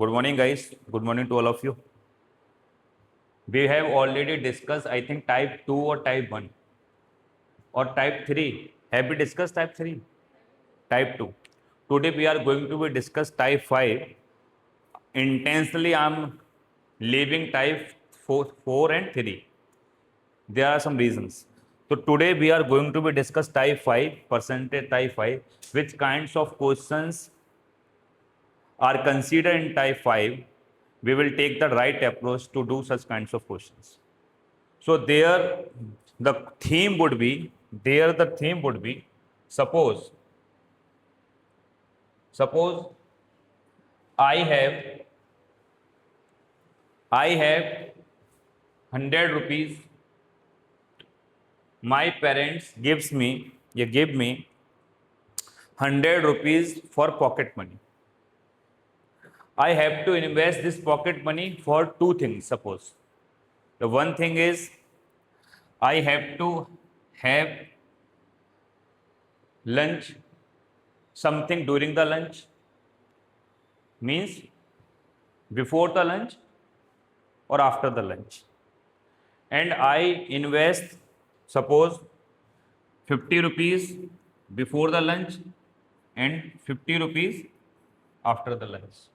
Good morning, guys. Good morning to all of you. We have already discussed, I think, type 2 or type 1 or type 3. Have we discussed type 3? Type 2. Today we are going to be discuss type 5. Intensely, I'm leaving type 4 and 3. There are some reasons. So today we are going to be discuss type 5, percentage type 5, which kinds of questions are considered in type 5. We will take the right approach to do such kinds of questions. So there the theme would be, suppose I have I have 100 rupees. My parents give me 100 rupees for pocket money. I have to invest this pocket money for two things. Suppose the one thing is I have to have lunch, something during the lunch, means before the lunch or after the lunch, and I invest, suppose, 50 rupees before the lunch and 50 rupees after the lunch.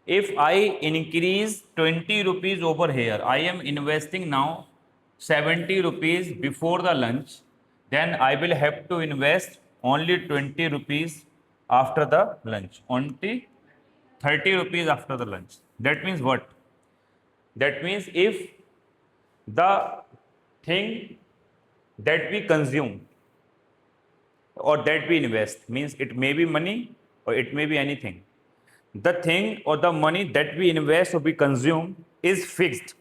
If I increase 20 rupees over here, I am investing now 70 rupees before the lunch, then I will have to invest only 20 rupees after the lunch, only 30 rupees after the lunch. That means what? That means if the thing that we consume or that we invest, means it may be money or it may be anything, the thing or the money that we invest or we consume is fixed.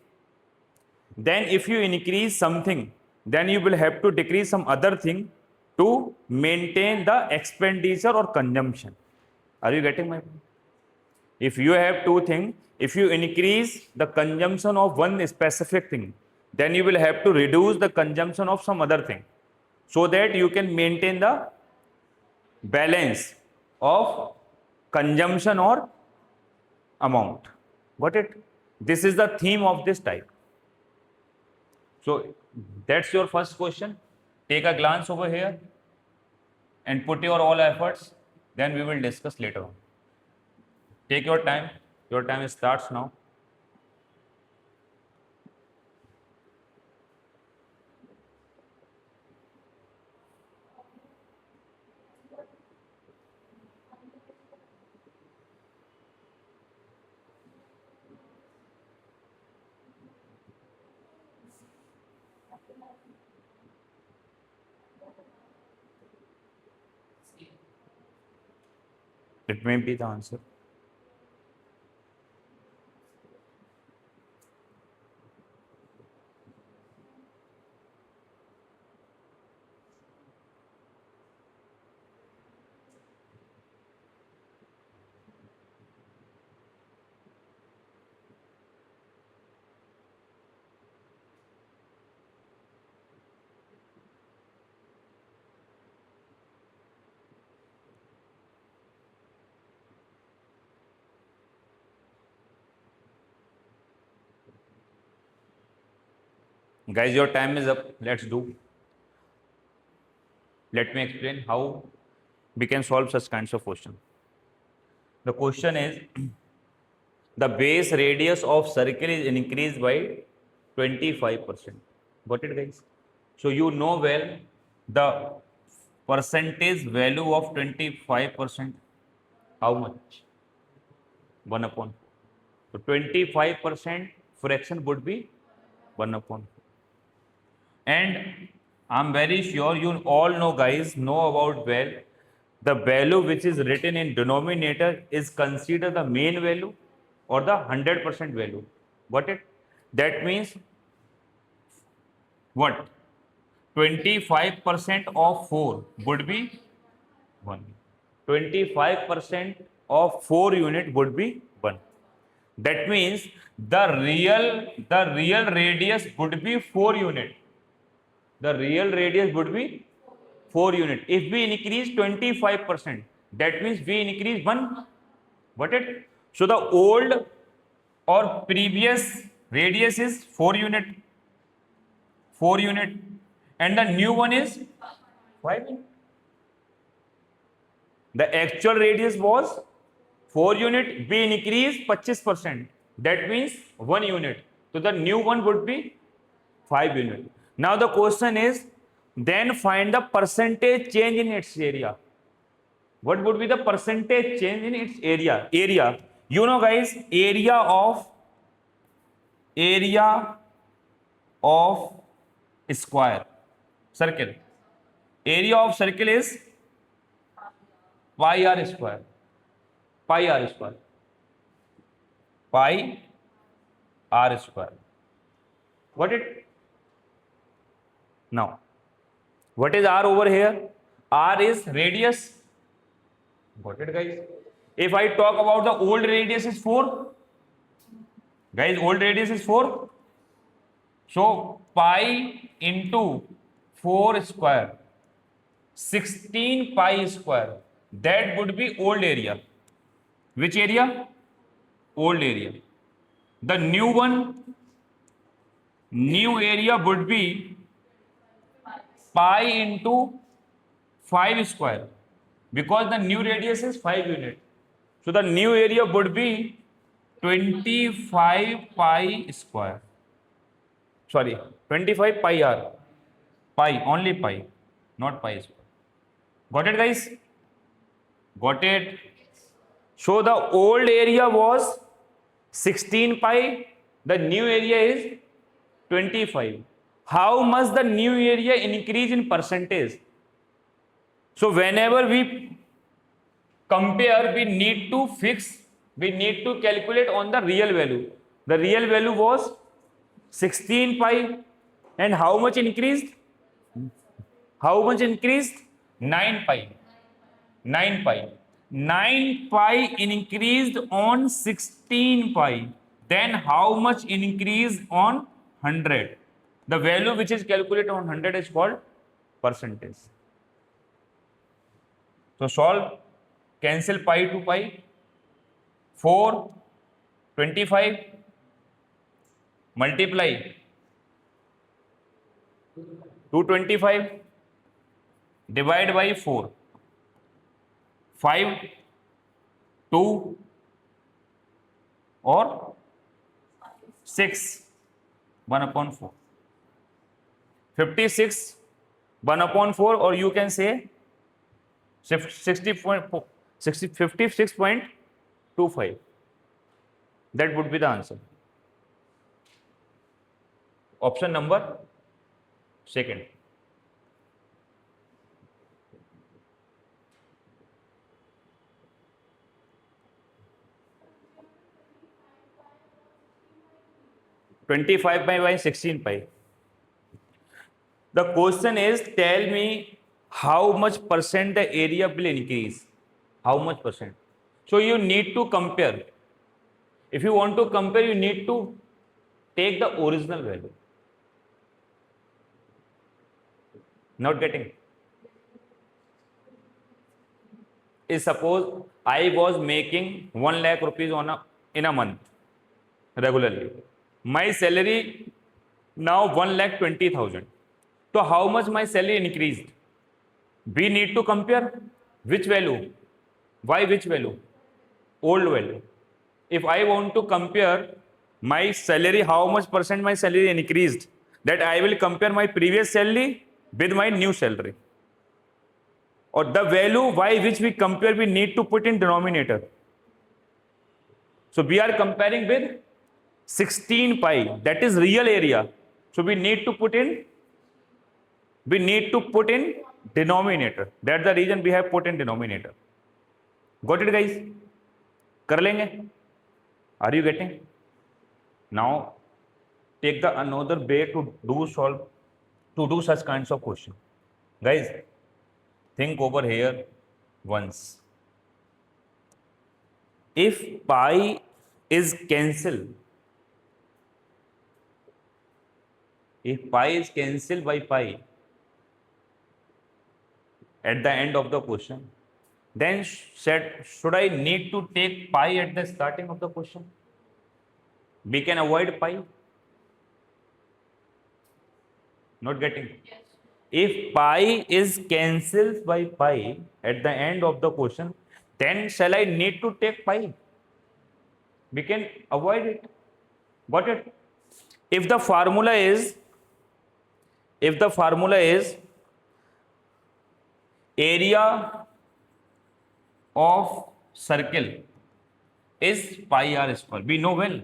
Then if you increase something, then you will have to decrease some other thing to maintain the expenditure or consumption. Are you getting my point? If you have two things, if you increase the consumption of one specific thing, then you will have to reduce the consumption of some other thing, so that you can maintain the balance of consumption or amount. Got it? This is the theme of this type. So that's your first question. Take a glance over here and put your all efforts, then we will discuss later on. Take your time. Your time starts now. It may be the answer. Guys, your time is up. Let's do. Let me explain how we can solve such kinds of question. The question is the base radius of circle is increased by 25%. Got it, guys? So you know well the percentage value of 25%. How much? 1 upon 4. So 25% fraction would be 1 upon 4. And I'm very sure you all know, guys, know about well, the value which is written in denominator is considered the main value or the 100% value. Got it? That means what? 25% of 4 would be 1. 25% of 4 unit would be 1. That means the real radius would be 4 unit. The real radius would be 4 unit. If we increase 25%, that means we increase 1. What it? So the old or previous radius is 4 unit, 4 unit, and the new one is 5 unit. The actual radius was 4 unit, we increased 25%. That means 1 unit. So the new one would be 5 unit. Now the question is, then find the percentage change in its area. What would be the percentage change in its area? Area. You know guys, area of square, circle. Area of circle is pi r square. Pi r square. Pi r square. Got it? Now, what is r over here? R is radius. Got it, guys? If I talk about the old radius is 4. Guys, old radius is 4. So, pi into 4 square. 16 pi square. That would be old area. Which area? Old area. The new area would be pi into 5 square, because the new radius is 5 unit. So the new area would be 25 pi square. Sorry, 25 pi r. Pi, only pi, not pi square. Got it, guys? Got it? So the old area was 16 pi, the new area is 25. How much the new area increase in percentage? So whenever we compare, we need to calculate on the real value. The real value was 16 pi, and how much increased? How much increased? 9 pi. 9 pi. 9 pi increased on 16 pi. Then how much increased on 100? The value which is calculated on 100 is called percentage. So solve, cancel pi to pi. 4, 25, multiply 225, divide by 4. 5, 2, or 6, 1 upon 4. 56, 1 upon 4, or you can say 56.25. That would be the answer. Option number 2. 25 by 16 pi. The question is, tell me how much percent the area will increase. How much percent? So you need to compare. If you want to compare, you need to take the original value. Not getting? Is suppose I was making 1 lakh rupees in a month regularly. My salary now 1,20,000. So how much my salary increased? We need to compare which value. Why which value? Old value. If I want to compare my salary, how much percent my salary increased, that I will compare my previous salary with my new salary. Or the value by which we compare, we need to put in denominator. So we are comparing with 16 pi, that is real area. So we need to put in denominator. That's the reason we have put in denominator. Got it, guys? Kar lenge? Are you getting? Now take the another way to do such kinds of question. Guys, think over here once. If pi is cancelled, by pi at the end of the question, then should I need to take pi at the starting of the question? We can avoid pi. Not getting. If pi is cancelled by pi at the end of the question, then shall I need to take pi? We can avoid it. Got it? If the formula is area of circle is pi r square, we know well.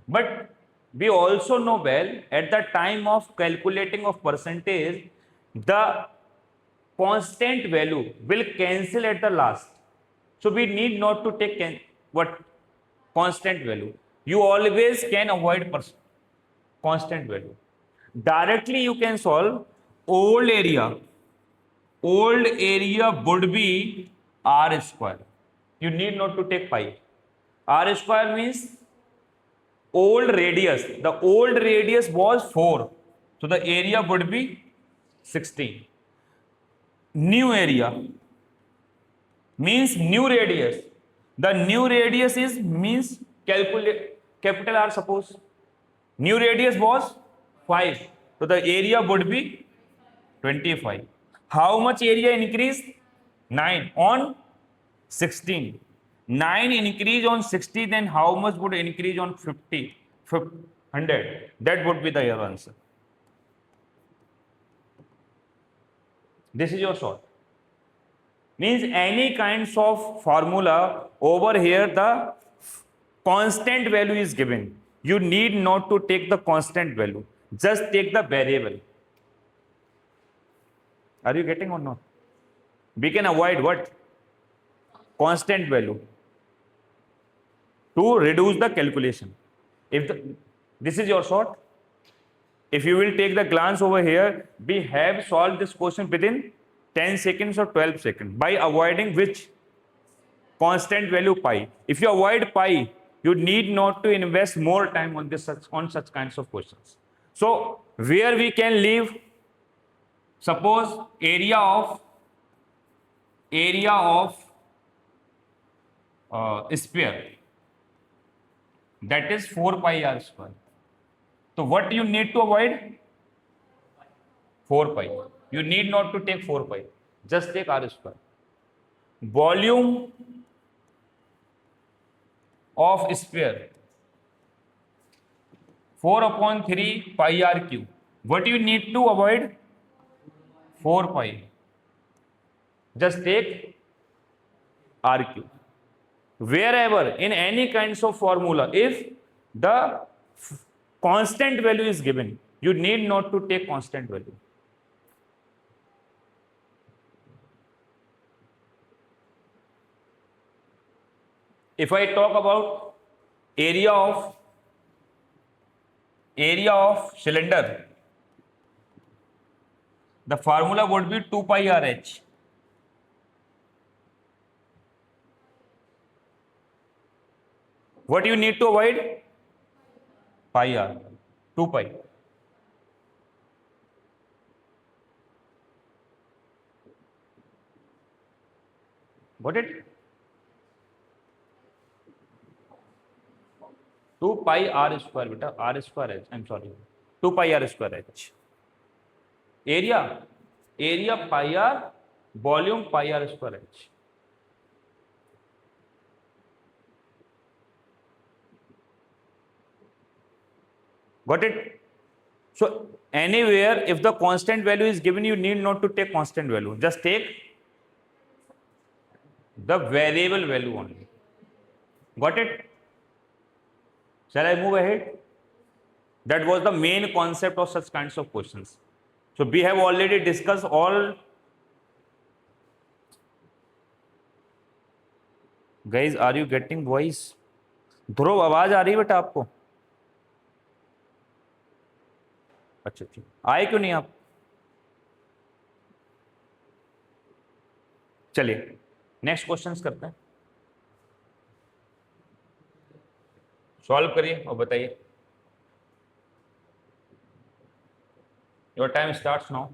But we also know well at the time of calculating of percentage, the constant value will cancel at the last. So we need not to take what constant value. You always can avoid constant value. Directly you can solve old area. Old area would be r square. You need not to take pi. R square means old radius. The old radius was 4. So the area would be 16. New area means new radius. The new radius is means calculate capital R, suppose. New radius was 5. So the area would be 25. How much area increased? 9 on 16. 9 increase on 60, then how much would increase on 50? 100. That would be the your answer. This is your solve. Means any kinds of formula over here, the constant value is given. You need not to take the constant value. Just take the variable. Are you getting or not? We can avoid what? Constant value to reduce the calculation. This is your sort. If you will take the glance over here, we have solved this question within 10 seconds or 12 seconds by avoiding which? Constant value pi. If you avoid pi, you need not to invest more time on such kinds of questions. So where we can leave, suppose area of sphere, that is 4 pi r square. So what you need to avoid? 4 pi. You need not to take 4 pi. Just take r square. Volume of sphere 4/3 pi r cube. What you need to avoid? 4 pi. Just take r cube. Wherever in any kinds of formula, if the constant value is given, you need not to take constant value. If I talk about area of cylinder, the formula would be 2 pi r h. What you need to avoid? Pi r, 2 pi. Got it? 2 pi r square, beta, r square h, I'm sorry, 2 pi r square h. Area pi r, volume pi r square h. Got it? So anywhere, if the constant value is given, you need not to take constant value. Just take the variable value only. Got it? Shall I move ahead? That was the main concept of such kinds of questions. So we have already discussed all. Guys, are you getting voice? ध्रुव, आवाज आ रही है बेटा आपको? अच्छा ठीक, आए क्यों नहीं आप? चलिए नेक्स्ट क्वेश्चंस करते हैं, सॉल्व करिए और बताइए. Your time starts now.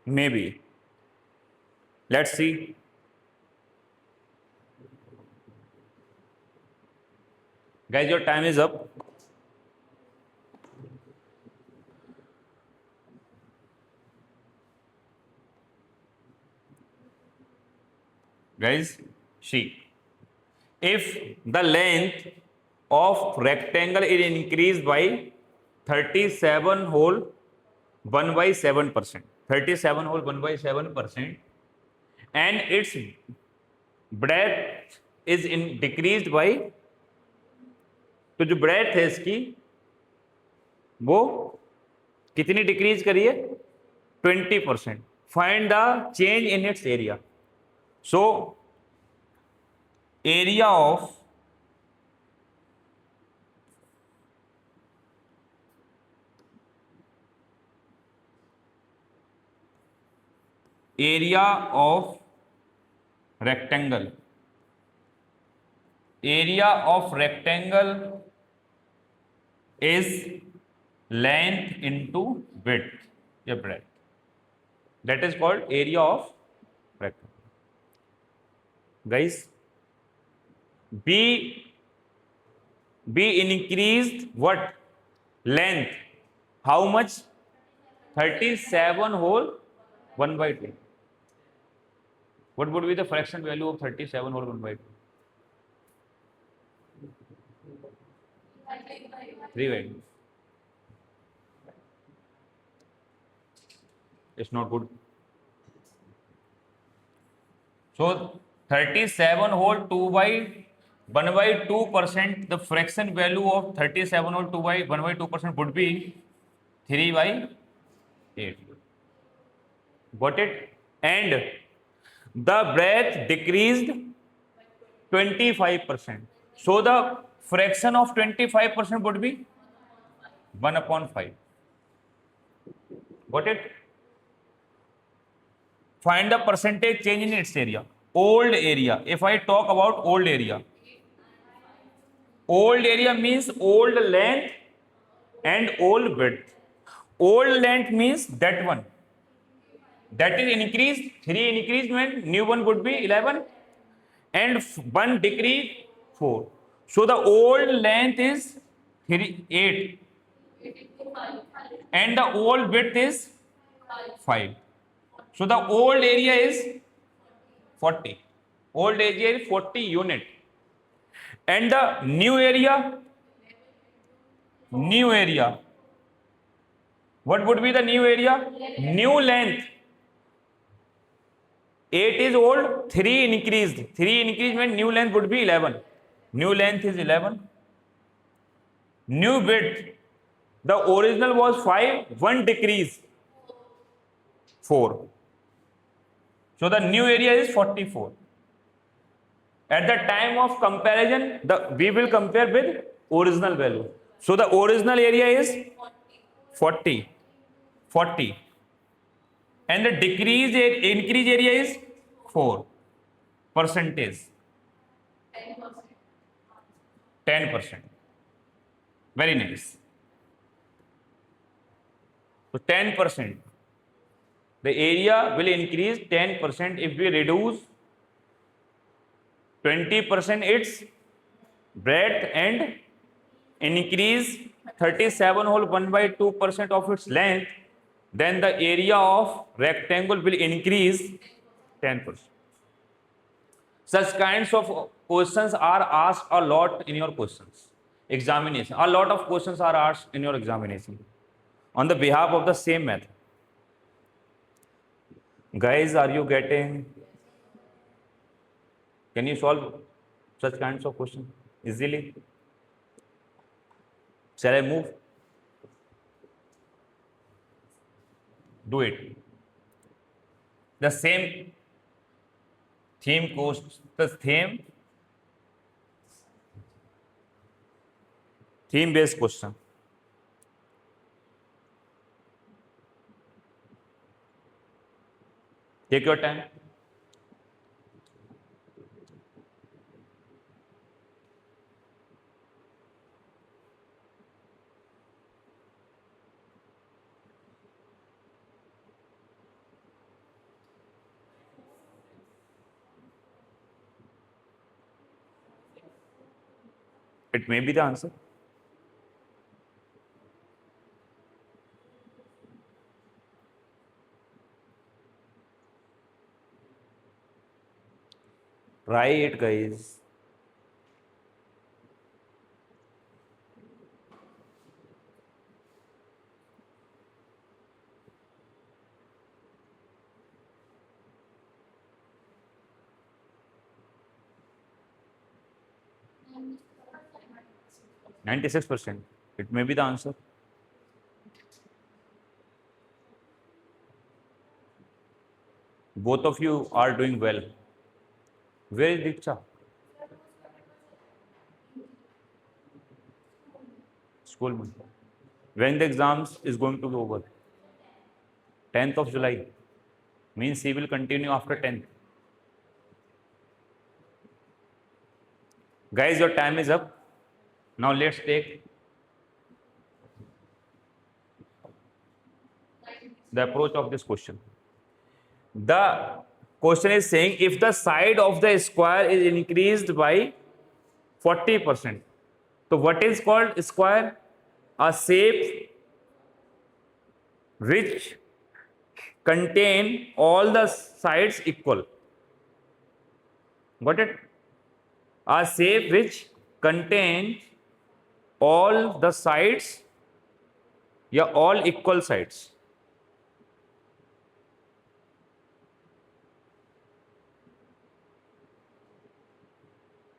Maybe. Let's see. Guys, your time is up. Guys, see. If the length of rectangle is increased by 37 whole 1 by 7%, 37 whole 1 by 7%, and its breadth is in decreased by, तो जो breadth है इसकी वो कितनी decrease करी है? 20%. Find the change in its area. So area of rectangle, area of rectangle is length into width या breadth. That is called area of rectangle. Guys, be increased what? Length. How much? 37 whole 1 by 2. What would be the fraction value of 37 whole 1 by 2? 3 by 2. It's not good. So 37 whole 2 by 1 by 2%, the fraction value of 37 whole 2 by 1 by 2% would be 3 by 8. Got it? And the breadth decreased 25%. So the fraction of 25% would be 1 upon 5. Got it? Find the percentage change in its area. Old area. If I talk about old area means old length and old width. Old length means that one. That is increased. 3 increased when new one would be 11 and 1 decreased 4. So the old length is 8 and the old width is 5. So the old area is 40. Old area is 40 unit. And the new area, what would be the new area? New length. 8 is old, 3 increased. 3 increased when new length would be 11. New length is 11. New width. The original was 5, 1 decrease. 4. So the new area is 44. At the time of comparison, we will compare with original value. So the original area is 40. And the increase area is 4 percentage. 10%. Very nice. So 10%. The area will increase 10% if we reduce 20% its breadth and increase 37 whole 1 by 2% of its length, then the area of rectangle will increase 10%. Such kinds of questions are asked a lot in your questions. Examination. A lot of questions are asked in your examination on the behalf of the same method. Guys, are you getting? Can you solve such kinds of questions easily? Shall I move? Do it. The same theme goes, the theme based question. Take your time. It may be the answer. Try it, guys. Mm. 96%. It may be the answer. Both of you are doing well. Where is Diksha? School में. When the exams is going to be over? 10th of July. Means he will continue after 10th. Guys, your time is up. Now let's take the approach of this question. The question is saying if the side of the square is increased by 40%. So what is called square? A shape which contain all the sides equal. Got it? A shape which contains all the sides, yeah, all equal sides.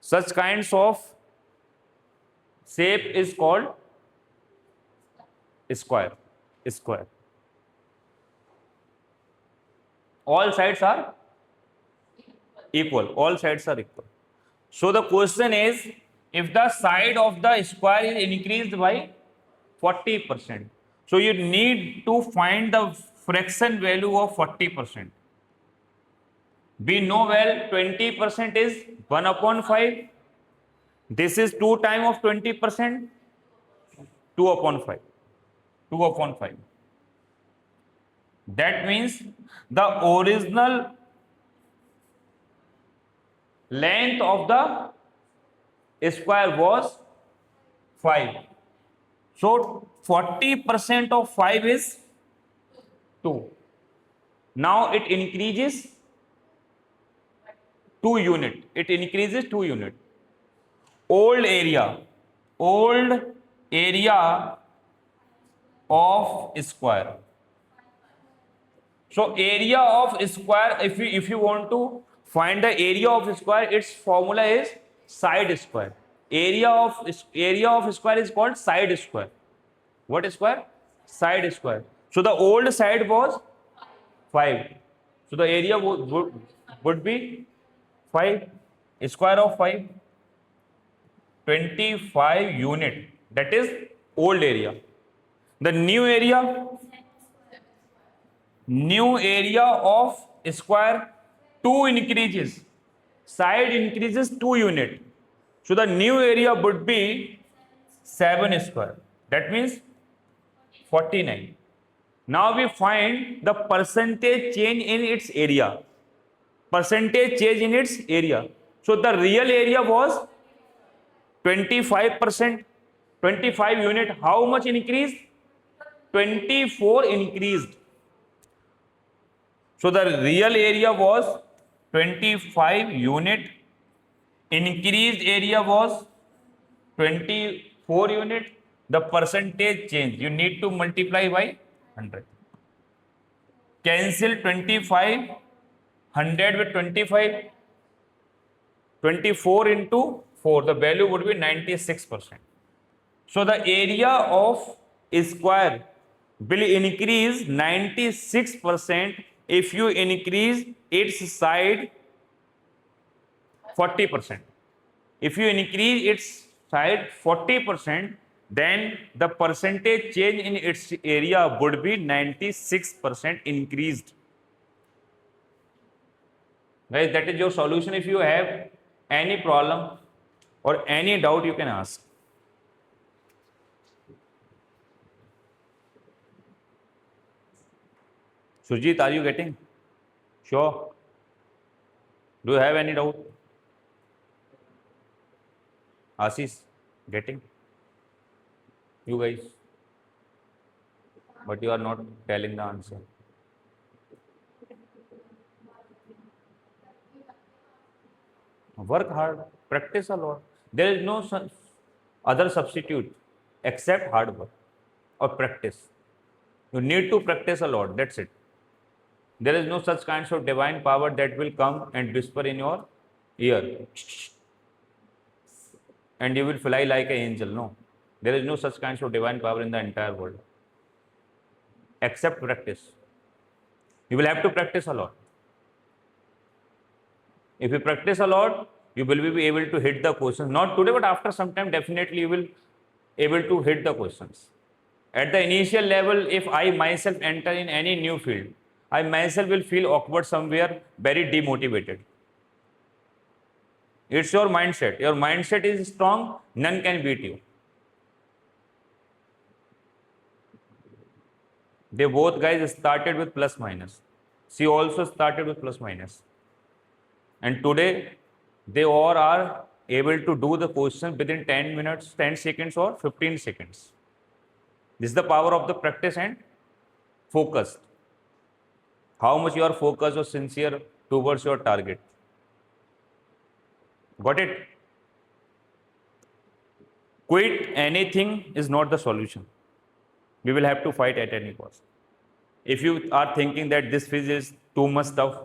Such kinds of shape is called square. Square. All sides are equal. All sides are equal. So the question is, if the side of the square is increased by 40%, so you need to find the fraction value of 40%. We know well 20% is 1 upon 5. This is 2 times of 20%, 2 upon 5. 2 upon 5. That means the original length of the square was 5. So 40% of 5 is 2. Now it increases 2 unit. It increases 2 unit. Old area of square. So area of square, if you want to find the area of square, its formula is side square. Area of square is called side square. What square? Side square. So the old side was 5. So the area would be 5. Square of 5. 25 unit. That is old area. The new area of square 2 increases. Side increases 2 unit. So the new area would be 7 square. That means 49. Now we find the percentage change in its area. Percentage change in its area. So the real area was 25%. 25 unit. How much increased? 24 increased. So the real area was 25 unit. Increased area was 24 unit. The percentage change you need to multiply by 100. Cancel 25, 100 with 25, 24 into 4. The value would be 96%. So the area of square will increase 96% if you increase its side 40%. If you increase its side 40%, then the percentage change in its area would be 96% increased. Guys, that is your solution. If you have any problem or any doubt, you can ask. Sujit, are you getting? Sure. Do you have any doubt? Ashish? Getting? You guys? But you are not telling the answer. Work hard, practice a lot. There is no other substitute except hard work or practice. You need to practice a lot. That's it. There is no such kind of divine power that will come and whisper in your ear and you will fly like an angel. No. There is no such kind of divine power in the entire world except practice. You will have to practice a lot. If you practice a lot, you will be able to hit the questions. Not today, but after some time, definitely you will able to hit the questions. At the initial level, if I myself enter in any new field, I myself will feel awkward somewhere, very demotivated. It's your mindset. Your mindset is strong, none can beat you. They both guys started with plus minus. She also started with plus minus. And today, they all are able to do the question within 10 minutes, 10 seconds or 15 seconds. This is the power of the practice and focus. How much you are focused or sincere towards your target. Got it? Quit anything is not the solution. We will have to fight at any cost. If you are thinking that this field is too much tough,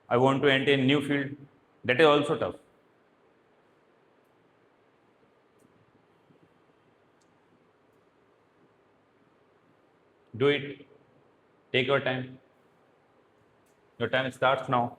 I want to enter a new field, that is also tough. Do it. Take your time. Your time starts now.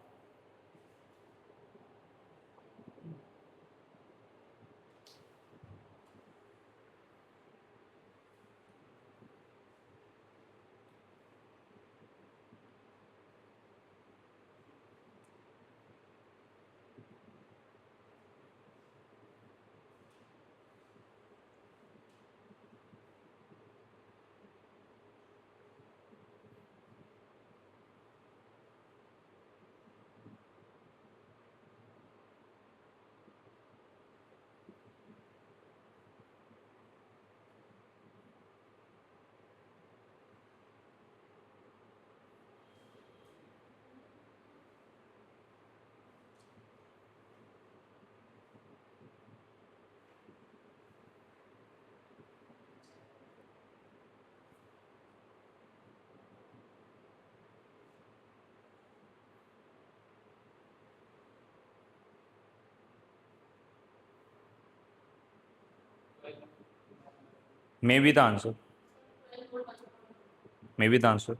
Maybe the answer. Maybe the answer.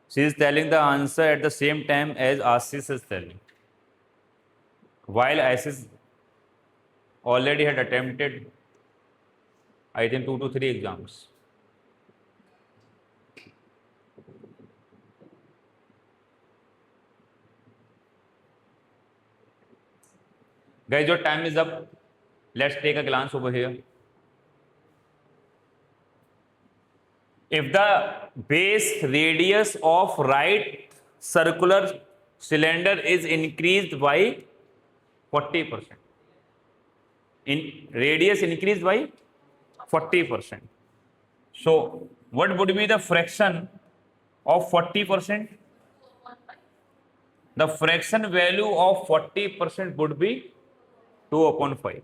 She is telling the answer at the same time as Ashish is telling. While Ashish already had attempted, I think 2 to 3 exams. Guys, your time is up. Let's take a glance over here. If the base radius of right circular cylinder is increased by 40%, in radius increased by 40%. So, what would be the fraction of 40%? The fraction value of 40% would be 2 upon 5.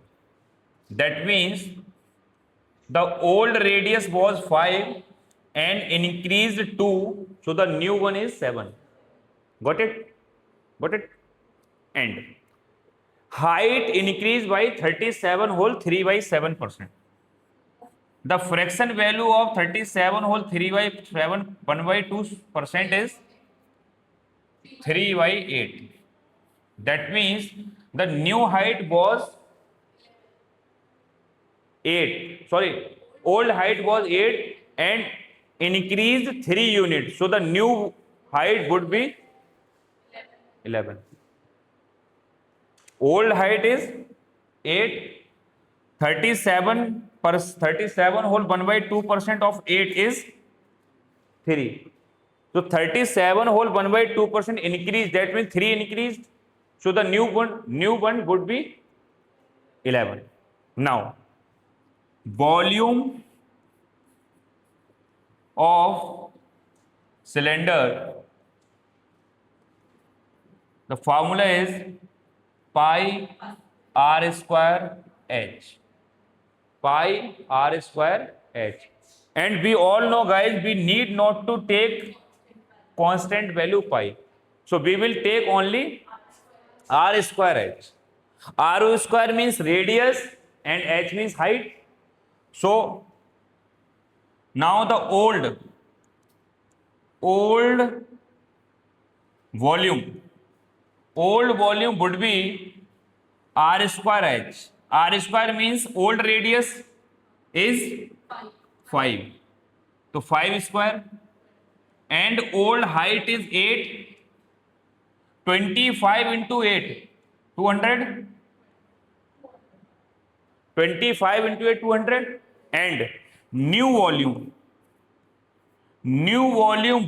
That means the old radius was 5 and increased 2, so the new one is 7. Got it? Got it? And height increased by 37 whole 3 by 7%. The fraction value of 37 whole 3 by 7 1 by 2% is 3 by 8. That means the new height was 8. Sorry, old height was 8 and increased 3 units. So the new height would be 11. Old height is 8. 37 whole 1 by 2% of 8 is 3. So 37 whole 1 by 2% increase. That means 3 increased. So the new one would be 11. Now, volume of cylinder, the formula is pi r square h. Pi r square h. And we all know, guys, we need not to take constant value pi. So we will take only r square h. R square means radius and h means height. So now the old volume would be r square h. R square means old radius is 5. So 5 square, and old height is 8. 25 into 8, 200. 25 into 8, 200. And new volume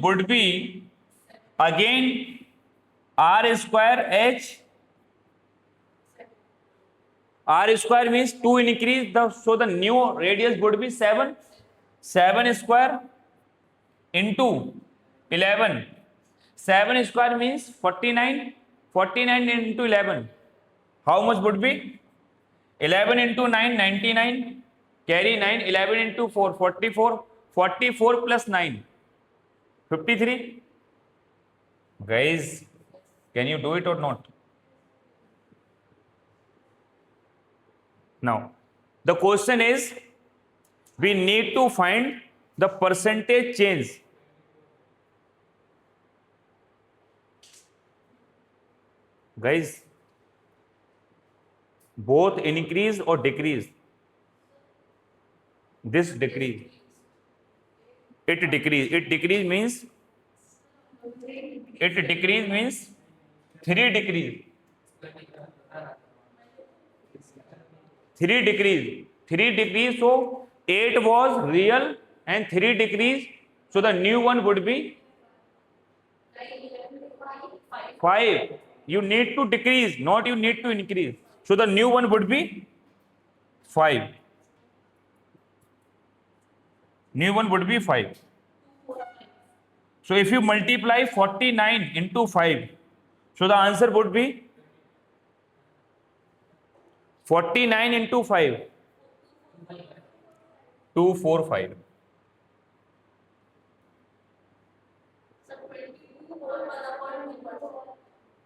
would be again r square h. R square means 2 increase, so the new radius would be 7. 7 square into 11. 7 square means 49. 49 into 11. How much would be? 11 into 9, 99. Carry 9. 11 into 4, 44. 44 plus 9, 53. Guys, can you do it or not? Now, the question is, we need to find the percentage change. Guys, both increase or decrease? This decrease. It decrease. It decrease means 3 decrease. 3 decrease. 3 decrease, so 8 was real and 3 decrease. So the new one would be 5. You need to decrease, not you need to increase. So the new one would be 5. New one would be 5. So if you multiply 49 into 5, so the answer would be 49 into 5, 245.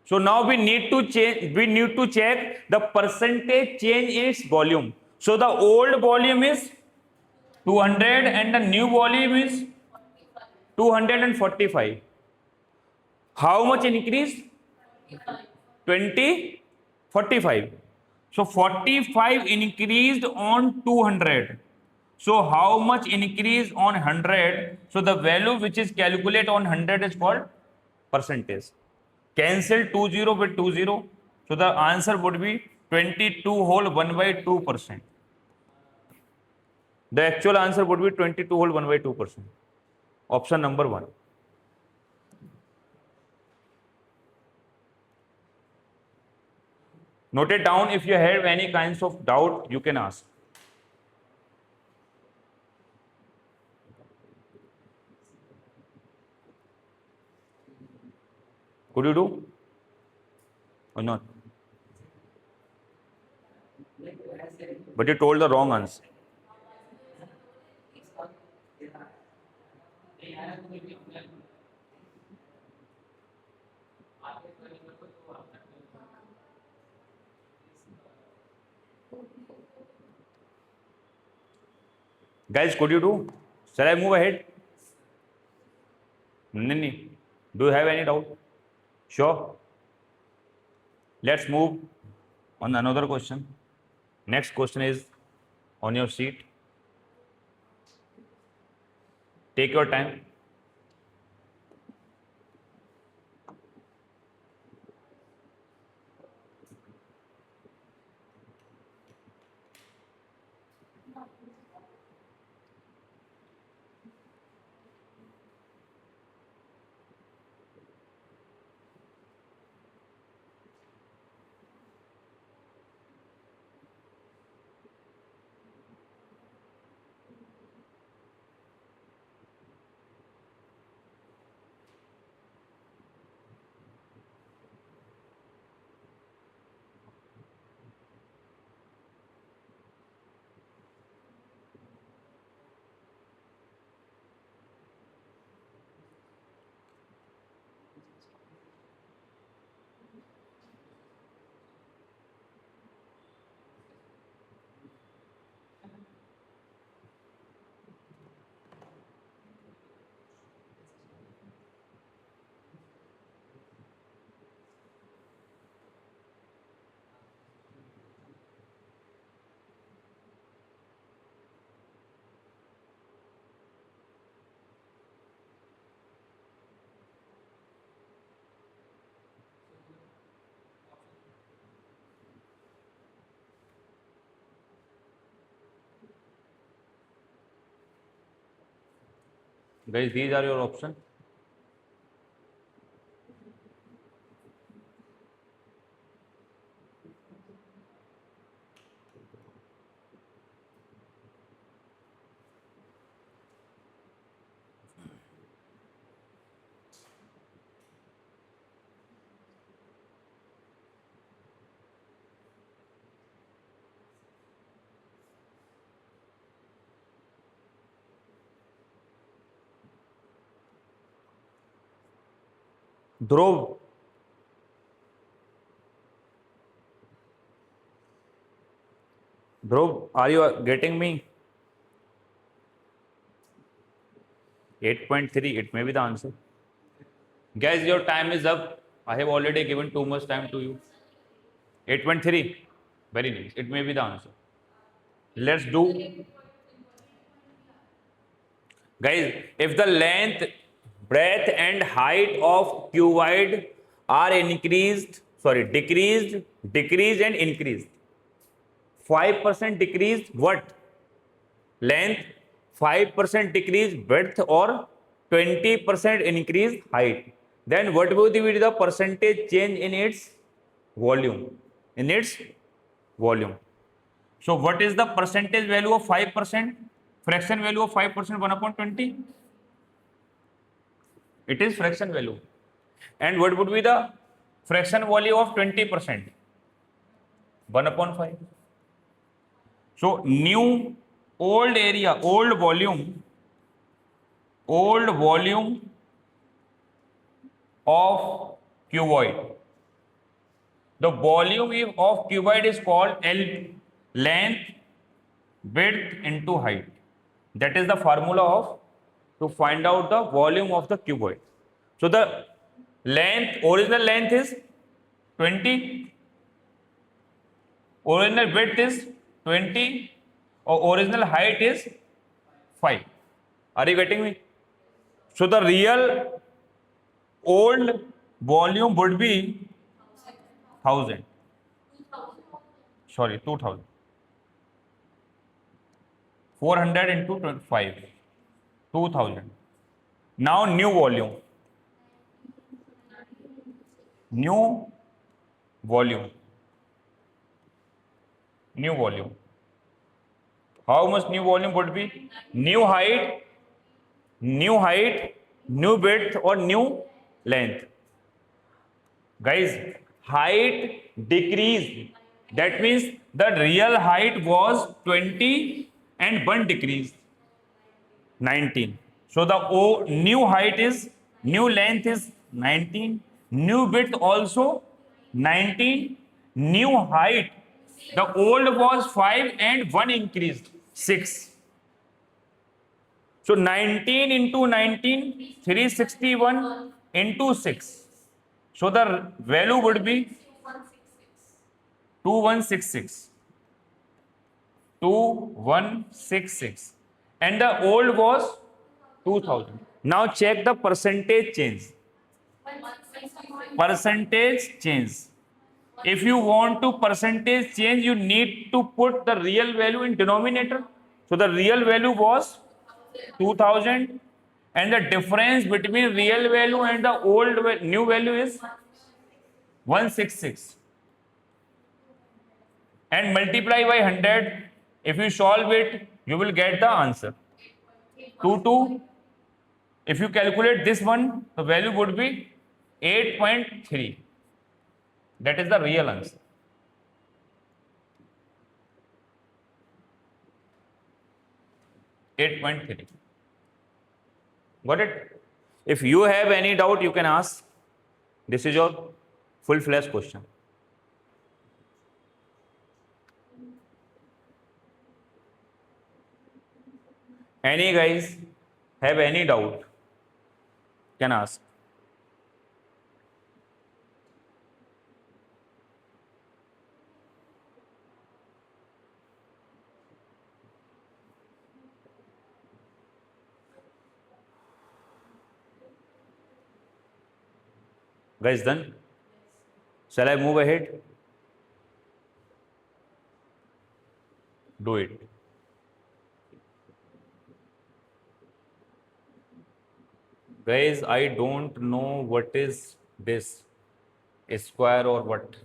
So now we need to check the percentage change in its volume. So the old volume is 200 and the new volume is 245. How much increase? 20, 45. So 45 increased on 200. So how much increase on 100? So the value which is calculated on 100 is called percentage. Cancel 20 with 20. So the answer would be 22 whole 1 by 2%. The actual answer would be 22 whole 1 by 2%. Option number 1. Note it down. If you have any kinds of doubt, you can ask. Could you do or not? But you told the wrong answer. Guys, could you do? Shall I move ahead? No. Do you have any doubt? Sure. Let's move on another question. Next question is on your sheet. Take your time. Guys, these are your option. Dhruv, Dhruv, are you getting me? 8.3, it may be the answer. Guys, your time is up. I have already given too much time to you. 8.3, very nice. It may be the answer. Let's do. Guys, if the length, breadth and height of cuboid are decreased and increased. 5% decreased what? Length, 5% decrease breadth or 20% increase height. Then what will be the percentage change in its volume? In its volume. So what is the percentage value of 5%? Fraction value of 5%, 1/20? It is fraction value. And what would be the fraction value of 20%? 1/5. So new old area, old volume of cuboid. The volume of cuboid is called L, length, width into height. That is the formula of to find out the volume of the cuboid. So the original length is 20, original width is 20, or original height is 5. Are you getting me? So the real old volume would be 1000. Sorry, 2000. 400 into 5. 2000. Now new volume. New volume. New volume. How much new volume would be? New height, new width or new length. Guys, height decreased. That means the real height was 20 and 1 decreased, 19. So the new length is 19, new width also 19, new height. The old was 5 and 1 increased, 6. So 19 into 19, 361 into 6. So the value would be 2166. 2166. And the old was 2000. Now check the percentage change. Percentage change. If you want to percentage change, you need to put the real value in denominator. So the real value was 2000 and the difference between real value and the new value is 166. And multiply by 100. If you solve it, you will get the answer. 22. If you calculate this one, the value would be 8.3. That is the real answer. .3. Got it? If you have any doubt, you can ask. This is your full-fledged question. Any guys have any doubt? Can ask. Guys, done? Shall I move ahead? Do it. Guys, I don't know what is this square or what.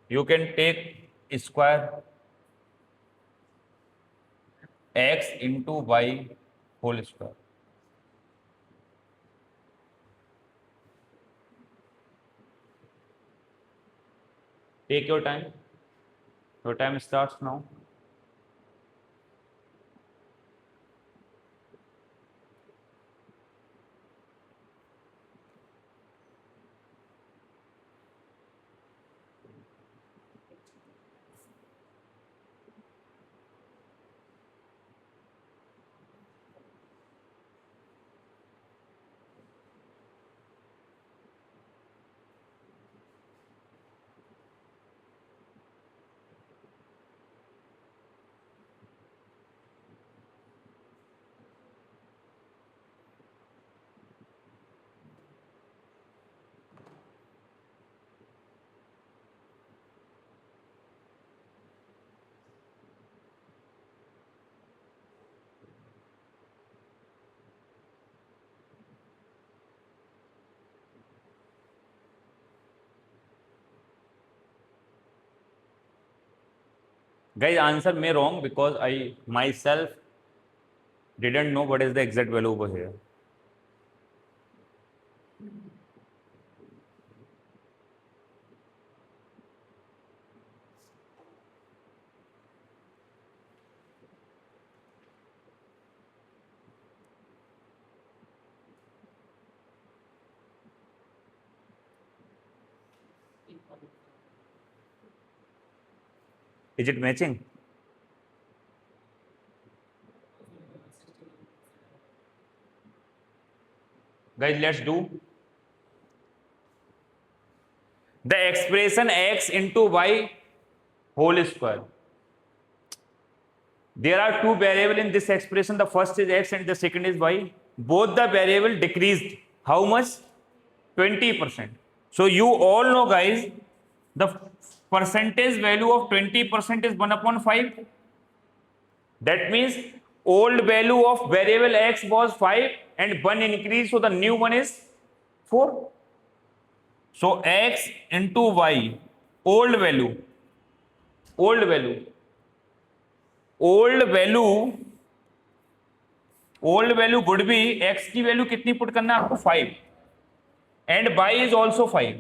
You can take square x into y whole square. Take your time. Your time starts now. Guys, answer me wrong because I myself didn't know what is the exact value over here. Is it matching? Guys, let's do the expression x into y whole square. There are two variables in this expression. The first is x and the second is y. Both the variable decreased. How much? 20%. So you all know, guys, the percentage value of 20% is 1 upon 5. That means old value of variable x was 5 and 1 increase, so the new one is 4. So x into y, old value, old value, old value, old value would be x की value कितनी put करना है आपको 5 and by is also 5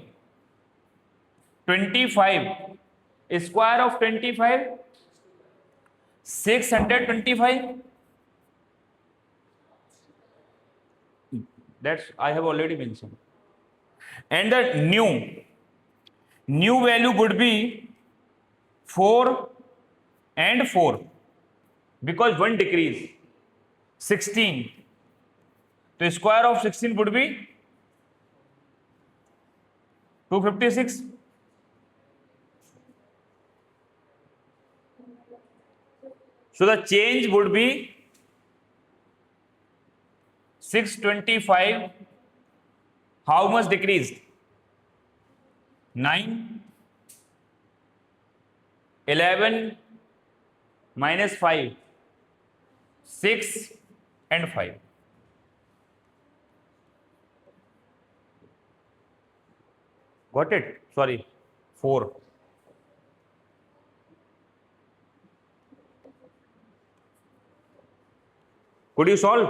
25 square of 25 625 that's I have already mention and the new value would be 4 and 4 because 1 decrease 16. So square of 16 would be 256. So the change would be 625. How much decreased? 9, 11 minus 5, 6 and 5. Got it? Sorry, 4. Could you solve?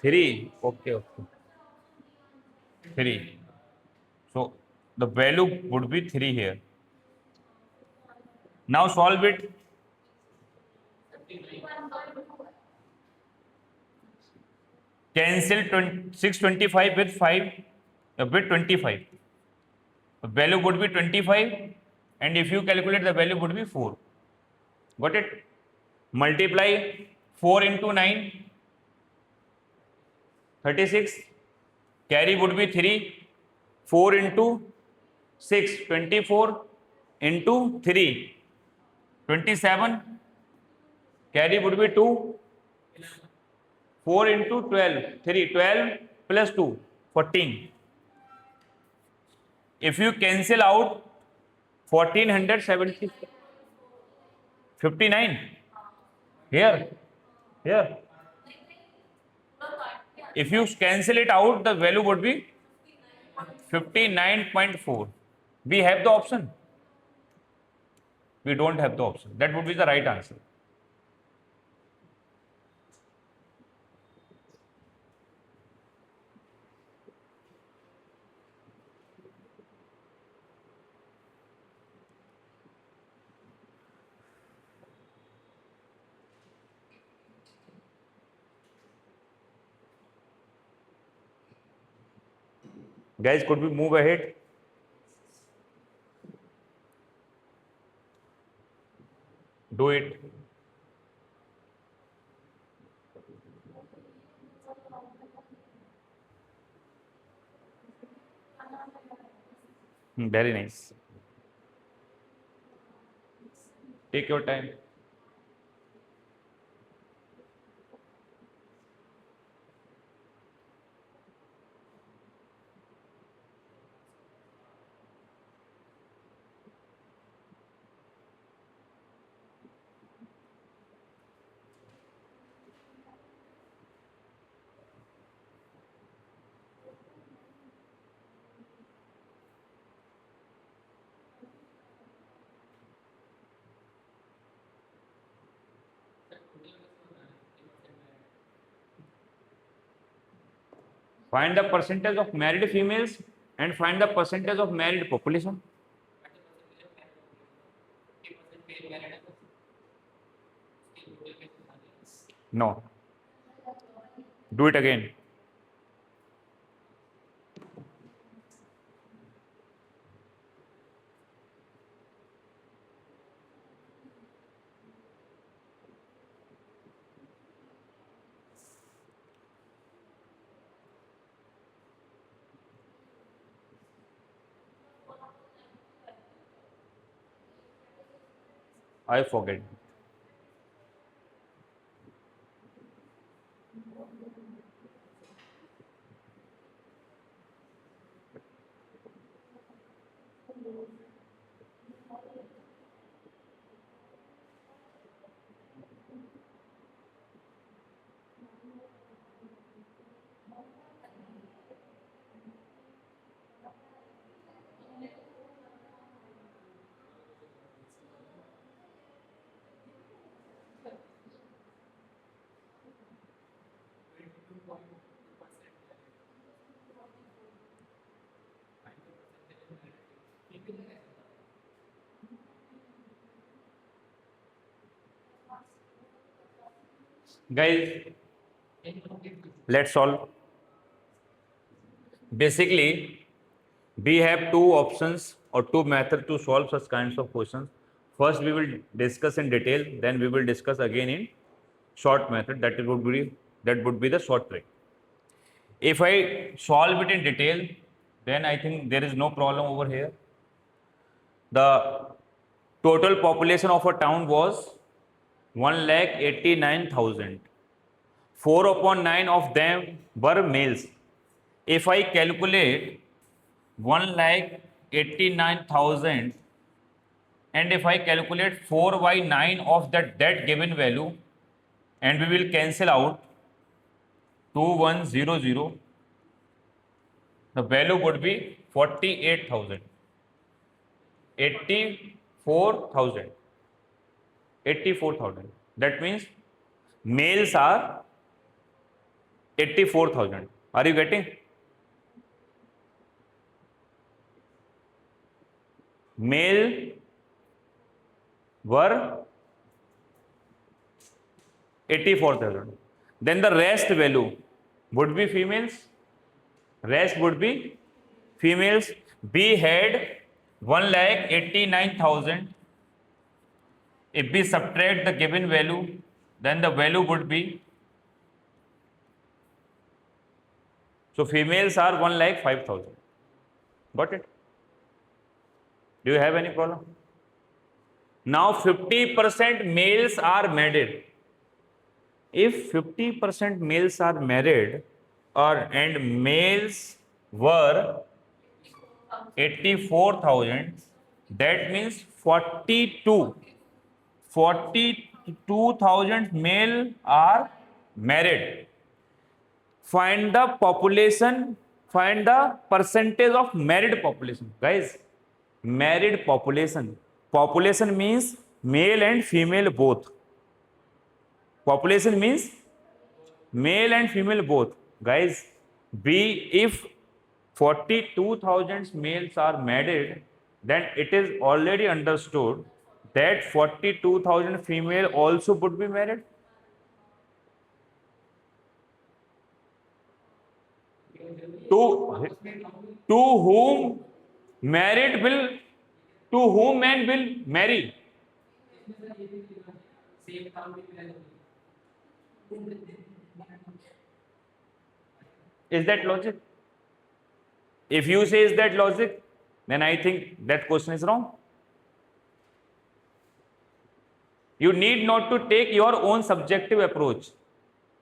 Three. Okay. 3. So the value would be 3 here. Now solve it. Cancel 625 with 5 with 25. The value would be 25, and if you calculate, the value would be 4. Got it? Multiply 4 into 9, 36. Carry would be 3. 4 into 6, 24 into 3, 27. Carry would be 2. 4 into 12, 3, 12 plus 2, 14. If you cancel out 1470, 59 here, here. If you cancel it out, the value would be 59.4. We have the option. We don't have the option. That would be the right answer. Guys, could we move ahead? Do it. Very nice. Take your time. Find the percentage of married females and find the percentage of married population. No. Do it again. I forget. Guys, let's solve. Basically, we have two options or two methods to solve such kinds of questions. First, we will discuss in detail. Then we will discuss again in short method. That would be the short trick. If I solve it in detail, then I think there is no problem over here. The total population of a town was 1,89,000. 4 upon 9 of them were males. If I calculate 1,89,000 and if I calculate 4 by 9 of that given value and we will cancel out 2100, the value would be 48,000. 84,000. 84,000. That means males are 84,000. Are you getting? Male were 84,000. Then the rest value would be females. Rest would be females. We had 1,89,000. If we subtract the given value, then the value would be, so females are 1,05,000. Got it? Do you have any problem? Now 50% males are married. If 50% males are married and males were 84,000, that means 42 42,000 male are married. Find the population, find the percentage of married population. Guys, married population. Population means male and female both. Population means male and female both. Guys, if 42,000 males are married, then it is already understood that 42,000 female also would be married. To whom married will, to whom man will marry? Is that logic? If you say is that logic, then I think that question is wrong. You need not to take your own subjective approach.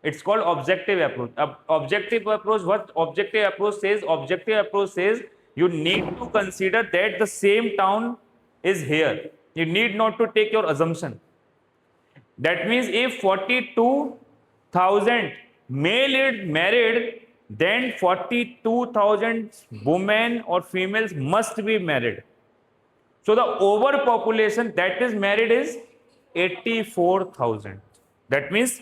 It's called objective approach. Objective approach, what objective approach says? Objective approach says you need to consider that the same town is here. You need not to take your assumption. That means if 42,000 male is married, then 42,000 women or females must be married. So the overpopulation that is married is 84,000. That means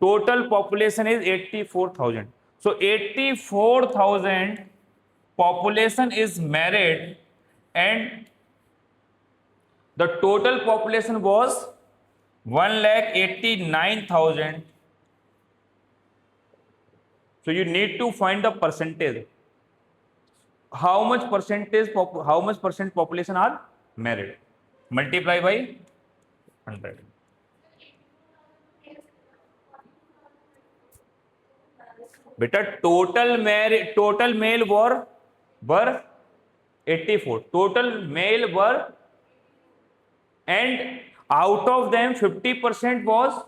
total population is 84,000. So 84,000 population is married, and the total population was 1,89,000. So you need to find the percentage. How much percent population are married? Multiply by 100. बेटा total male were 84. Total male were, and out of them 50% was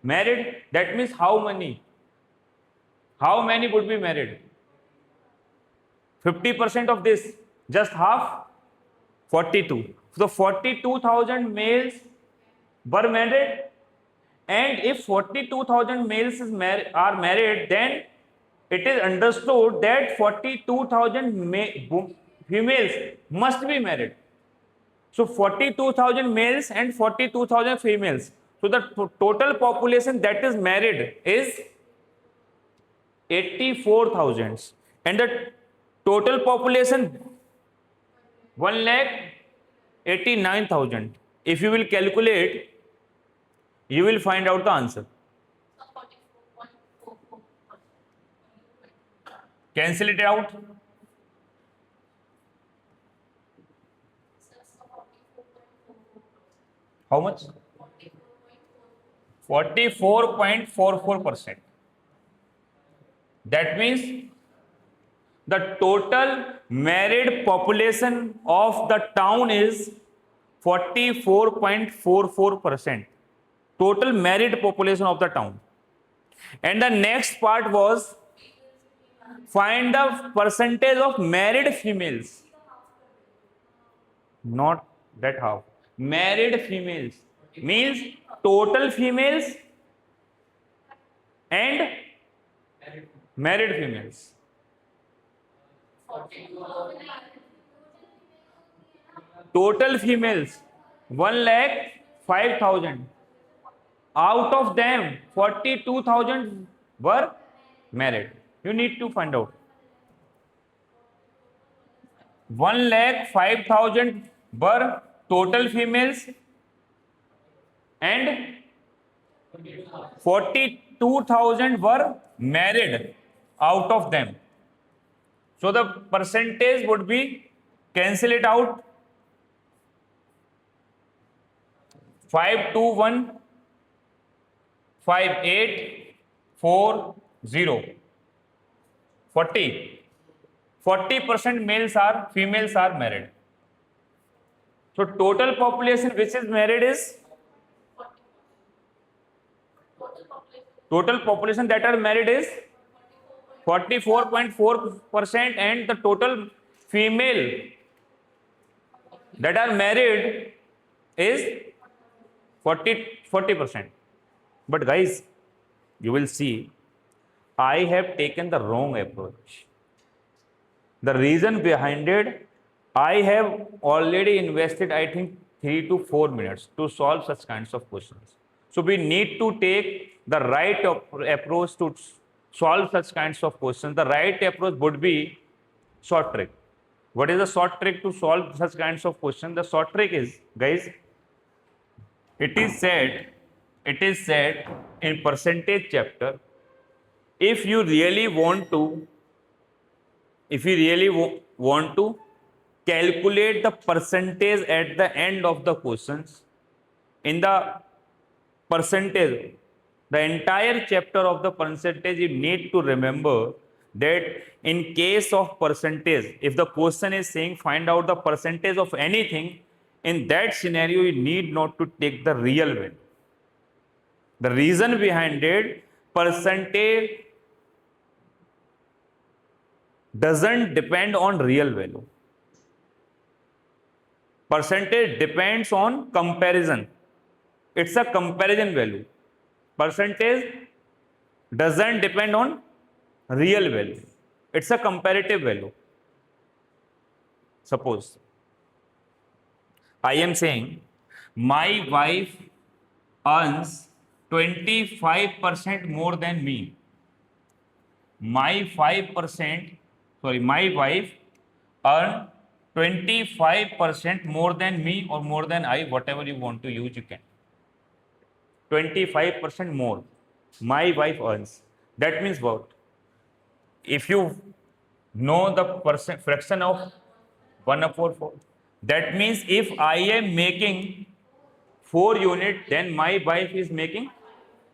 married. That means how many? How many would be married? 50% of this, just half, 42. So 42,000 males were married, and if 42,000 males are married, then it is understood that 42,000 females must be married. So 42,000 males and 42,000 females. So the total population that is married is 84,000, and the total population 1,89,000. If you will calculate, you will find out the answer. Cancel it out. How much? 44.44%. That means the total married population of the town is 44.44%. Total married population of the town. And the next part was find the percentage of married females. Not that half. Married females means total females and married females. Total females 1,05,000. Out of them 42,000 were married. You need to find out. 1,05,000 were total females and 42,000 were married out of them. So the percentage would be, cancel it out, 5215840. 40% males are, females are married. So total population which is married is, total population that are married is 44.4%, and the total female that are married is 40%. But guys, you will see, I have taken the wrong approach. The reason behind it, I have already invested, I think, 3 to 4 minutes to solve such kinds of questions. So we need to take the right approach to solve such kinds of questions. The right approach would be short trick. What is the short trick to solve such kinds of questions? The short trick is, guys, it is said in percentage chapter, if you really want to, if you really want to calculate the percentage at the end of the questions, in the percentage, the entire chapter of the percentage, you need to remember that in case of percentage, if the question is saying find out the percentage of anything, in that scenario you need not to take the real value. The reason behind it, percentage doesn't depend on real value. Percentage depends on comparison. It's a comparison value. Percentage doesn't depend on real value. It's a comparative value. Suppose I am saying my wife earns 25% more than me. My wife earn 25% more than me or more than I, whatever you want to use, you can. 25% more my wife earns. That means what? If you know the fraction of 1/4, that means if I am making 4 units, then my wife is making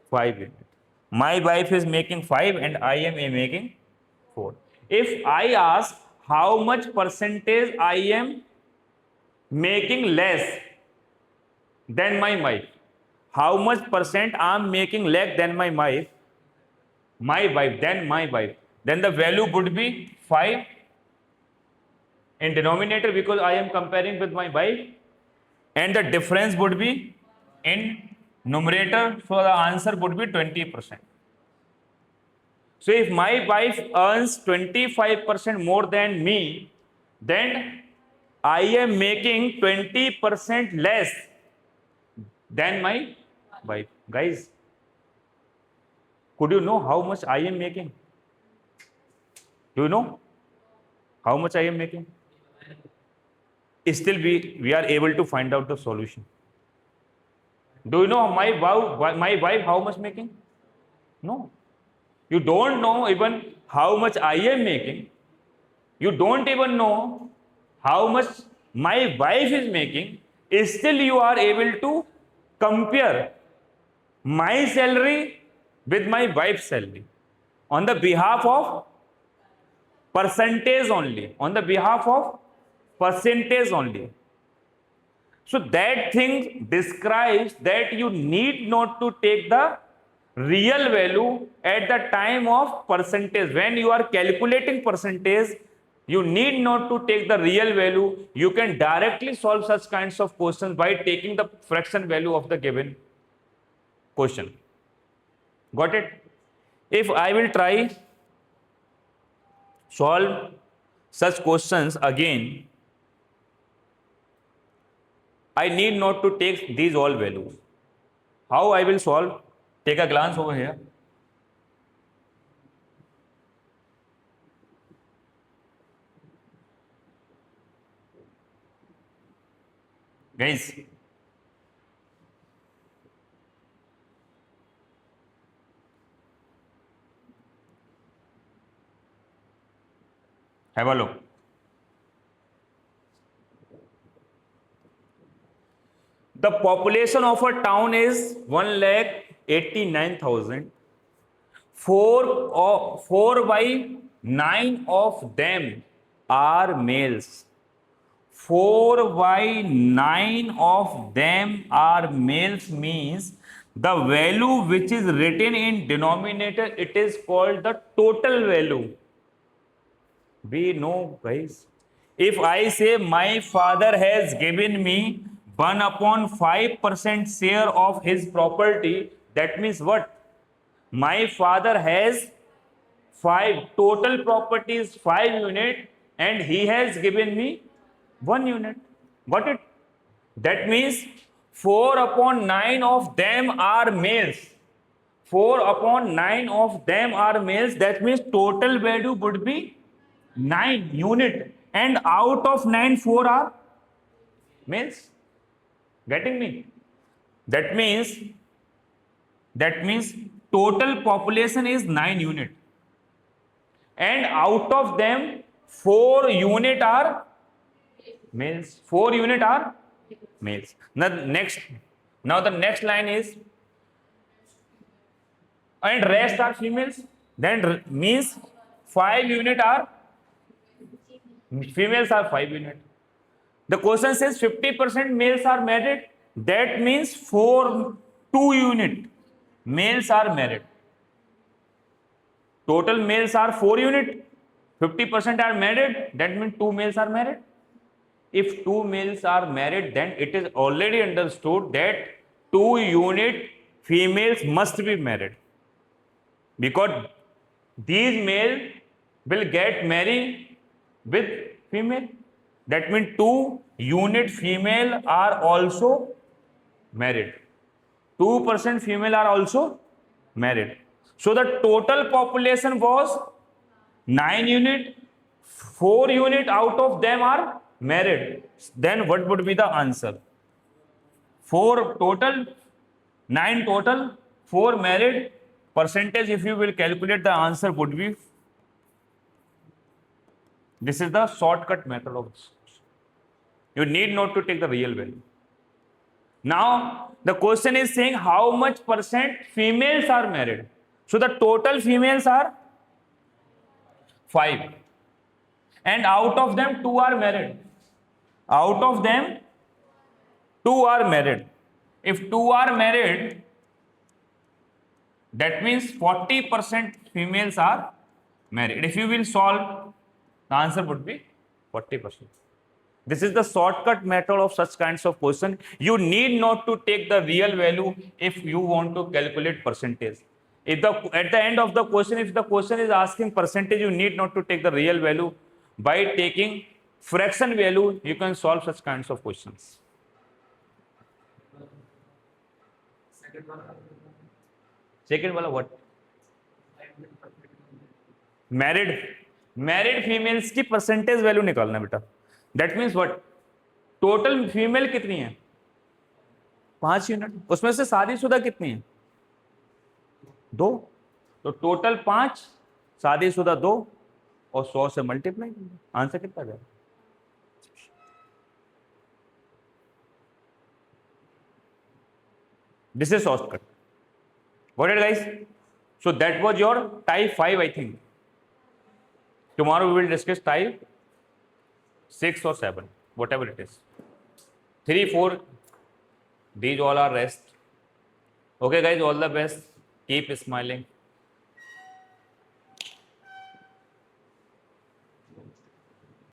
5 units. My wife is making 5 and I am making 4. If I ask how much percentage I am making less than my wife, how much percent I am making less than my wife, then the value would be 5 in denominator because I am comparing with my wife, and the difference would be in numerator, so the answer would be 20%. So if my wife earns 25% more than me, then I am making 20% less than my wife. Guys, could you know how much I am making? Do you know how much I am making? Still we are able to find out the solution. Do you know my wife how much making? No. You don't know even how much I am making. You don't even know how much my wife is making. Still you are able to compare my salary with my wife's salary on the behalf of percentage only. On the behalf of percentage only. So that thing describes that you need not to take the real value at the time of percentage. When you are calculating percentage, you need not to take the real value. You can directly solve such kinds of questions by taking the fraction value of the given question. Got it? If I will try solve such questions again, I need not to take these all values. How I will solve? Take a glance over here. Guys, have a look. The population of a town is 1,89,000. 4 by 9 of them are males. 4 by 9 of them are males means the value which is written in denominator, it is called the total value. We know, guys. If I say my father has given me 1/5% share of his property. That means what? My father has 5 total properties, 5 unit, and he has given me 1 unit. Got it? That means 4/9 of them are males. 4/9 of them are males. That means total value would be 9 unit, and out of 9, 4 are males. Getting me? That means total population is 9 unit, and out of them 4 unit are males. 4 unit are males. Now the next line is, and rest are females. Then means 5 unit are females are 5 unit. The question says 50% males are married. That means 2 unit males are married. Total males are 4 unit. 50% are married. That means 2 males are married. If 2 males are married, then it is already understood that 2 unit females must be married, because these male will get married with female. That means 2 unit female are also married. 2% female are also married. So the total population was 9 unit. 4 unit out of them are married. Then what would be the answer? 4 total, 9 total, 4 married. Percentage, if you will calculate, the answer would be, this is the shortcut method of this. You need not to take the real value. Now the question is saying how much percent females are married. So the total females are 5, and out of them 2 are married. Out of them 2 are married. If 2 are married, that means 40% females are married. If you will solve, the answer would be 40%. This is the shortcut method of such kinds of question. You need not to take the real value if you want to calculate percentage. At the end of the question, if the question is asking percentage, you need not to take the real value. By taking fraction value, you can solve such kinds of questions. Second wala what? Married females की percentage value निकालना बेटा. That means what? Total female कितनी है? 5 unit. उसमें से शादीशुदा कितनी है? 2. तो टोटल 5, शादीशुदा 2, और 100 से मल्टीप्लाई. आंसर कितना गया? This is shortcut. Got it, guys? So that was your type 5, I think. Tomorrow we will discuss type 6 or 7, whatever it is. 3, 4, these all are rest. Okay, guys, all the best. Keep smiling.